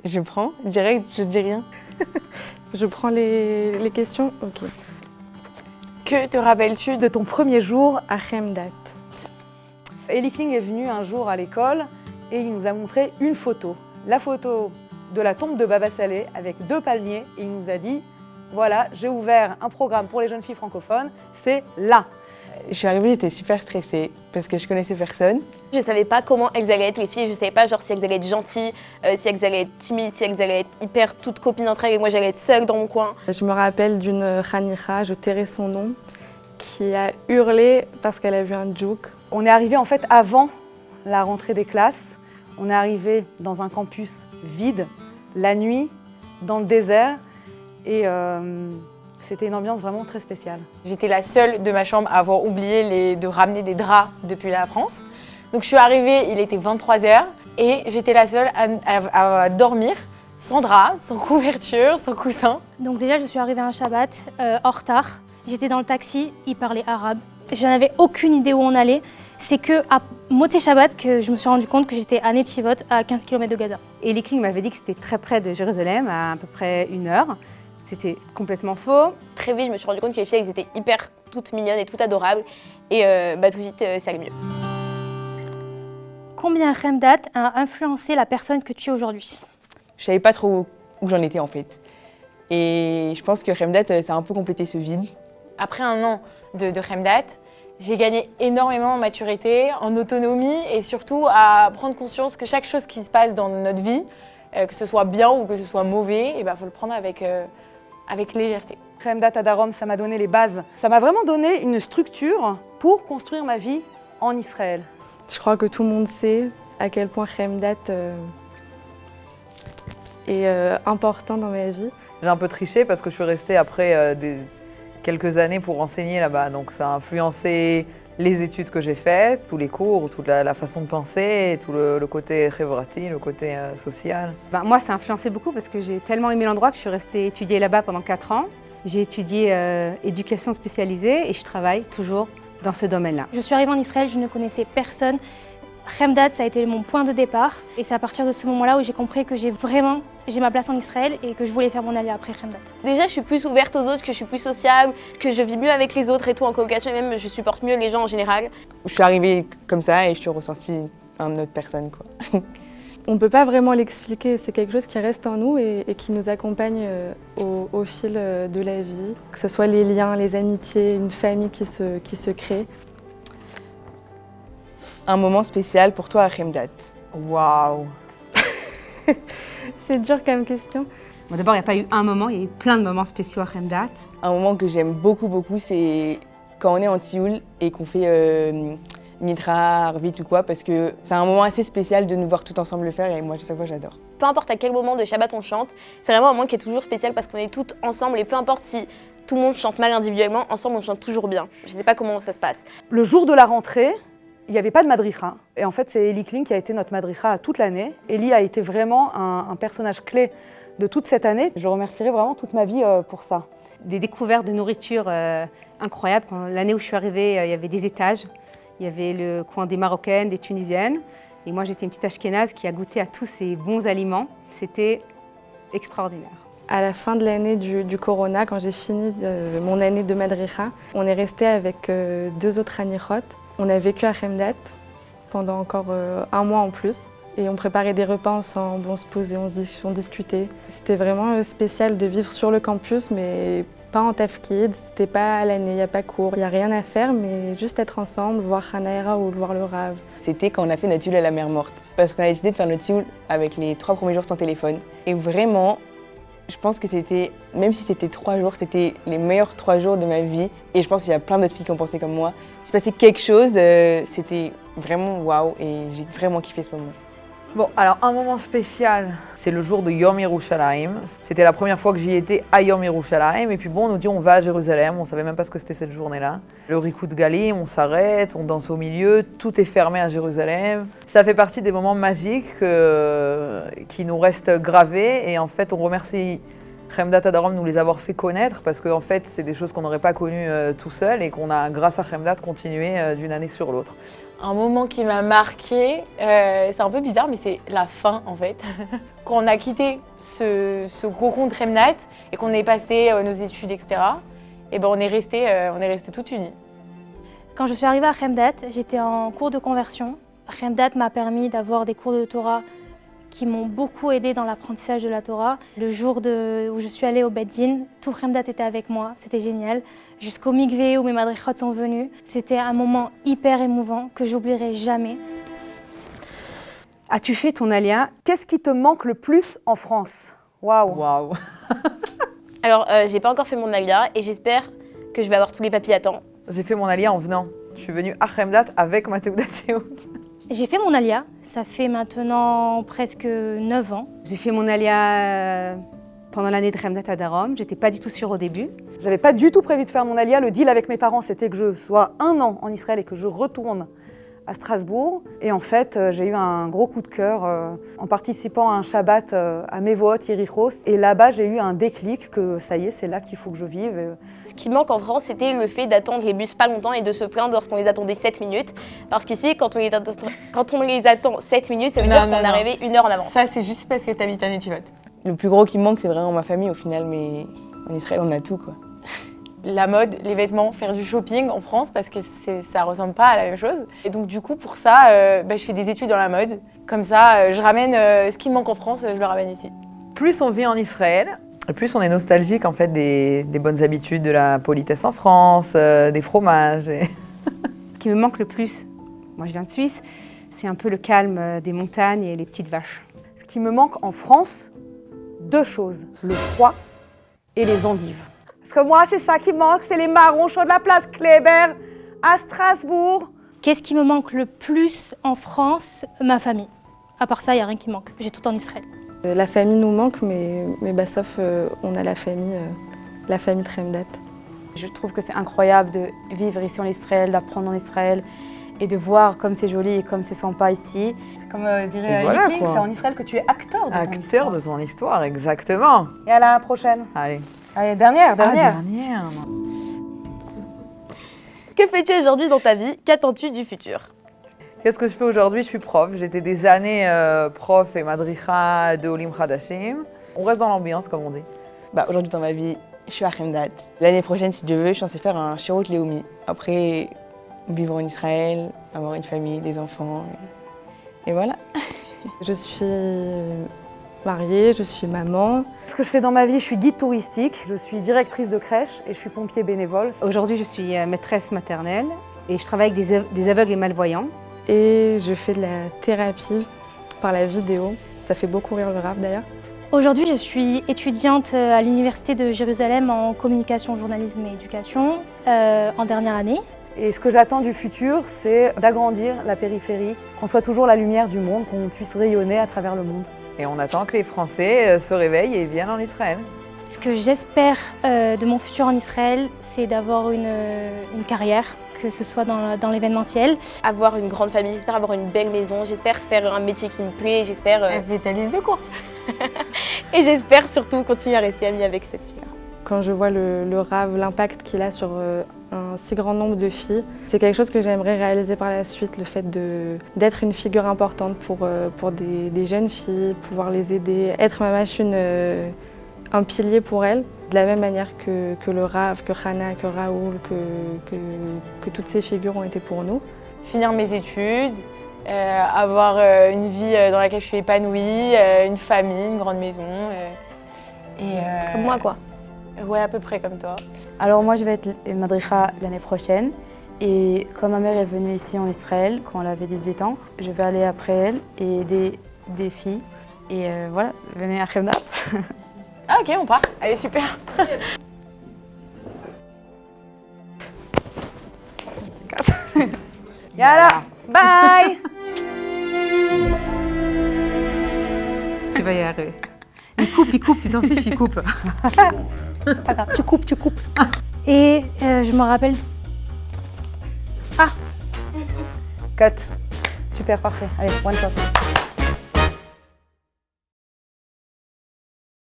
Je prends, direct, je dis rien. Je prends les questions. Ok. Que te rappelles-tu de ton premier jour À Hemdat. Eli Kling est venu un jour à l'école et il nous a montré une photo. La photo de la tombe de Baba Saleh avec 2 palmiers et il nous a dit « Voilà, j'ai ouvert un programme pour les jeunes filles francophones, c'est là !» Je suis arrivée, j'étais super stressée parce que je connaissais personne. Je savais pas comment elles allaient être les filles, je savais pas genre si elles allaient être gentilles, si elles allaient être timides, si elles allaient être hyper toutes copines entre elles et moi j'allais être seule dans mon coin. Je me rappelle d'une Khanicha, je tairai son nom, qui a hurlé parce qu'elle a vu un djouk. On est arrivé en fait avant la rentrée des classes. On est arrivé dans un campus vide, la nuit, dans le désert et c'était une ambiance vraiment très spéciale. J'étais la seule de ma chambre à avoir oublié de ramener des draps depuis la France. Donc je suis arrivée, il était 23h et j'étais la seule à dormir sans drap, sans couverture, sans coussin. Donc déjà, je suis arrivée à un Shabbat en retard. J'étais dans le taxi, il parlait arabe. Je n'avais aucune idée où on allait. C'est qu'à Motzei Shabbat que je me suis rendu compte que j'étais à Netivot, à 15 km de Gaza. Eli Kling m'avait dit que c'était très près de Jérusalem, à peu près 1 heure. C'était complètement faux. Très vite, je me suis rendu compte que les filles elles étaient hyper toutes mignonnes et toutes adorables et tout de suite ça allait mieux. Combien Hemdat a influencé la personne que tu es aujourd'hui? Je savais pas trop où j'en étais en fait. Et je pense que Hemdat, ça a un peu complété ce vide. Après 1 an de Hemdat, j'ai gagné énormément en maturité, en autonomie et surtout à prendre conscience que chaque chose qui se passe dans notre vie, que ce soit bien ou que ce soit mauvais, il faut le prendre avec légèreté. Hemdat Adarom, ça m'a donné les bases. Ça m'a vraiment donné une structure pour construire ma vie en Israël. Je crois que tout le monde sait à quel point Hemdat est important dans ma vie. J'ai un peu triché parce que je suis restée après quelques années pour enseigner là-bas. Donc ça a influencé les études que j'ai faites, tous les cours, toute la façon de penser, tout le côté chevrati, le côté social. Moi, ça a influencé beaucoup parce que j'ai tellement aimé l'endroit que je suis restée étudier là-bas pendant 4 ans. J'ai étudié éducation spécialisée et je travaille toujours dans ce domaine-là. Je suis arrivée en Israël, je ne connaissais personne. Hemdat, ça a été mon point de départ. Et c'est à partir de ce moment-là où j'ai compris que j'ai ma place en Israël et que je voulais faire mon allié après Hemdat. Déjà je suis plus ouverte aux autres, que je suis plus sociable, que je vis mieux avec les autres et tout en colocation et même je supporte mieux les gens en général. Je suis arrivée comme ça et je suis ressortie une autre personne, quoi. On ne peut pas vraiment l'expliquer, c'est quelque chose qui reste en nous et qui nous accompagne au fil de la vie. Que ce soit les liens, les amitiés, une famille qui se crée. Un moment spécial pour toi à Hemdat. Waouh! C'est dur comme question. Bon, d'abord, il n'y a pas eu un moment, il y a eu plein de moments spéciaux à Hemdat. Un moment que j'aime beaucoup, c'est quand on est en tioul et qu'on fait Mitra, Arvit ou quoi, parce que c'est un moment assez spécial de nous voir tout ensemble le faire et moi, chaque fois, j'adore. Peu importe à quel moment de Shabbat on chante, c'est vraiment un moment qui est toujours spécial parce qu'on est toutes ensemble et peu importe si tout le monde chante mal individuellement, ensemble on chante toujours bien. Je ne sais pas comment ça se passe. Le jour de la rentrée, il n'y avait pas de madricha. Et en fait, c'est Eli Kling qui a été notre madricha toute l'année. Eli a été vraiment un personnage clé de toute cette année. Je le remercierai vraiment toute ma vie pour ça. Des découvertes de nourriture incroyables. L'année où je suis arrivée, il y avait des étages. Il y avait le coin des Marocaines, des Tunisiennes. Et moi, j'étais une petite Ashkénaze qui a goûté à tous ces bons aliments. C'était extraordinaire. À la fin de l'année du Corona, quand j'ai fini mon année de Madricha, on est resté avec 2 autres Hanichot. On a vécu à Hemdat pendant encore 1 mois en plus. Et on préparait des repas ensemble, on se posait, on discutait. C'était vraiment spécial de vivre sur le campus, mais pas en tafkid. C'était pas à l'année, il n'y a pas cours, il n'y a rien à faire, mais juste être ensemble, voir Hanaïra ou voir le Rav. C'était quand on a fait notre tioul à la mer morte, parce qu'on a décidé de faire notre tioul avec les 3 premiers jours sans téléphone. Et vraiment, je pense que c'était, même si c'était 3 jours, c'était les meilleurs 3 jours de ma vie. Et je pense qu'il y a plein d'autres filles qui ont pensé comme moi. Il se passait quelque chose, c'était vraiment waouh et j'ai vraiment kiffé ce moment. Bon, alors un moment spécial, c'est le jour de Yom Yerushalayim. C'était la première fois que j'y étais à Yom Yerushalayim. Et puis bon, on nous dit on va à Jérusalem, on savait même pas ce que c'était cette journée-là. Le Rikoud Galim, on s'arrête, on danse au milieu, tout est fermé à Jérusalem. Ça fait partie des moments magiques qui nous restent gravés. Et en fait, on remercie Chemdat Adarom nous les avoir fait connaître parce qu'en fait, c'est des choses qu'on n'aurait pas connues tout seul et qu'on a, grâce à Chemdat, continué d'une année sur l'autre. Un moment qui m'a marqué, c'est un peu bizarre, mais c'est la fin en fait. Quand on a quitté ce cocon de Chemdat et qu'on est passé nos études, etc., et ben on est resté toutes unies. Quand je suis arrivée à Chemdat, j'étais en cours de conversion. Chemdat m'a permis d'avoir des cours de Torah qui m'ont beaucoup aidée dans l'apprentissage de la Torah. Le jour où je suis allée au Beit Din, tout Chemdat était avec moi, c'était génial. Jusqu'au mikvé où mes madrichot sont venus. C'était un moment hyper émouvant que j'oublierai jamais. As-tu fait ton alia? Qu'est-ce qui te manque le plus en France? Waouh! Waouh! Alors, j'ai pas encore fait mon alia et j'espère que je vais avoir tous les papiers à temps. J'ai fait mon alia en venant. Je suis venue à Chemdat avec ma Teudat Seout. J'ai fait mon alia, ça fait maintenant presque 9 ans. J'ai fait mon alia pendant l'année de Chemdat Adarom. J'étais pas du tout sûre au début. J'avais pas du tout prévu de faire mon alia. Le deal avec mes parents, c'était que je sois 1 an en Israël et que je retourne à Strasbourg. Et en fait, j'ai eu un gros coup de cœur en participant à un Shabbat à Mevohot, Yerichos. Et là-bas, j'ai eu un déclic que ça y est, c'est là qu'il faut que je vive. Ce qui manque en France, c'était le fait d'attendre les bus pas longtemps et de se plaindre lorsqu'on les attendait 7 minutes. Parce qu'ici, quand on les attend 7 minutes, ça veut dire qu'on est arrivé 1 heure en avance. Ça, c'est juste parce que t'habites à Netivot. Le plus gros qui me manque, c'est vraiment ma famille au final, mais en Israël, on a tout quoi. La mode, les vêtements, faire du shopping en France parce que ça ressemble pas à la même chose. Et donc du coup pour ça, je fais des études dans la mode. Comme ça, je ramène ce qui me manque en France, je le ramène ici. Plus on vit en Israël, plus on est nostalgique en fait des bonnes habitudes, de la politesse en France, des fromages. Ce qui me manque le plus, moi je viens de Suisse, c'est un peu le calme des montagnes et les petites vaches. Ce qui me manque en France, 2 choses, le froid et les endives. Parce que moi, c'est ça qui me manque, c'est les marrons chauds de la place Kléber à Strasbourg. Qu'est-ce qui me manque le plus en France? Ma famille. À part ça, il n'y a rien qui manque. J'ai tout en Israël. La famille nous manque, mais sauf on a la famille de Chemdat. Je trouve que c'est incroyable de vivre ici en Israël, d'apprendre en Israël et de voir comme c'est joli et comme c'est sympa ici. C'est comme dirait voilà, Eli Kling, c'est en Israël que tu es acteur de ton histoire. Acteur de ton histoire, exactement. Et à la prochaine. Allez. Allez, dernière. Dernière. Que fais-tu aujourd'hui dans ta vie? Qu'attends-tu du futur? Qu'est-ce que je fais aujourd'hui? Je suis prof. J'étais des années prof et madricha de Olim Chadashim. On reste dans l'ambiance, comme on dit. Aujourd'hui dans ma vie, je suis à Chemdat. L'année prochaine, si Dieu veut, je suis censée faire un Shirut Leumi. Après, vivre en Israël, avoir une famille, des enfants. Et voilà. Je suis mariée, je suis maman. Ce que je fais dans ma vie, je suis guide touristique, je suis directrice de crèche et je suis pompier bénévole. Aujourd'hui, je suis maîtresse maternelle et je travaille avec des aveugles et malvoyants. Et je fais de la thérapie par la vidéo. Ça fait beaucoup rire le Rav d'ailleurs. Aujourd'hui, je suis étudiante à l'Université de Jérusalem en communication, journalisme et éducation en dernière année. Et ce que j'attends du futur, c'est d'agrandir la périphérie, qu'on soit toujours la lumière du monde, qu'on puisse rayonner à travers le monde. Et on attend que les Français se réveillent et viennent en Israël. Ce que j'espère de mon futur en Israël, c'est d'avoir une carrière, que ce soit dans l'événementiel. Avoir une grande famille, j'espère avoir une belle maison, j'espère faire un métier qui me plaît, j'espère... Elle fait ta liste de courses. Et j'espère surtout continuer à rester amie avec cette fille-là. Quand je vois le Rav, l'impact qu'il a sur un si grand nombre de filles, c'est quelque chose que j'aimerais réaliser par la suite, le fait d'être une figure importante pour des jeunes filles, pouvoir les aider, être ma machine, un pilier pour elles, de la même manière que le Rav, que Hana, que Raoul, que toutes ces figures ont été pour nous. Finir mes études, avoir une vie dans laquelle je suis épanouie, une famille, une grande maison. Comme moi, quoi. Ouais, à peu près comme toi. Alors moi, je vais être madricha l'année prochaine. Et comme ma mère est venue ici en Israël quand elle avait 18 ans, je vais aller après elle et aider des filles. Et voilà, venez à Chemdat. Ah ok, on part. Allez, super. Yalla, bye. Tu vas y arriver. Il coupe, tu t'en fiches, il coupe. Pas grave, tu coupes. Et je me rappelle... Cut. Super, parfait. Allez, one shot.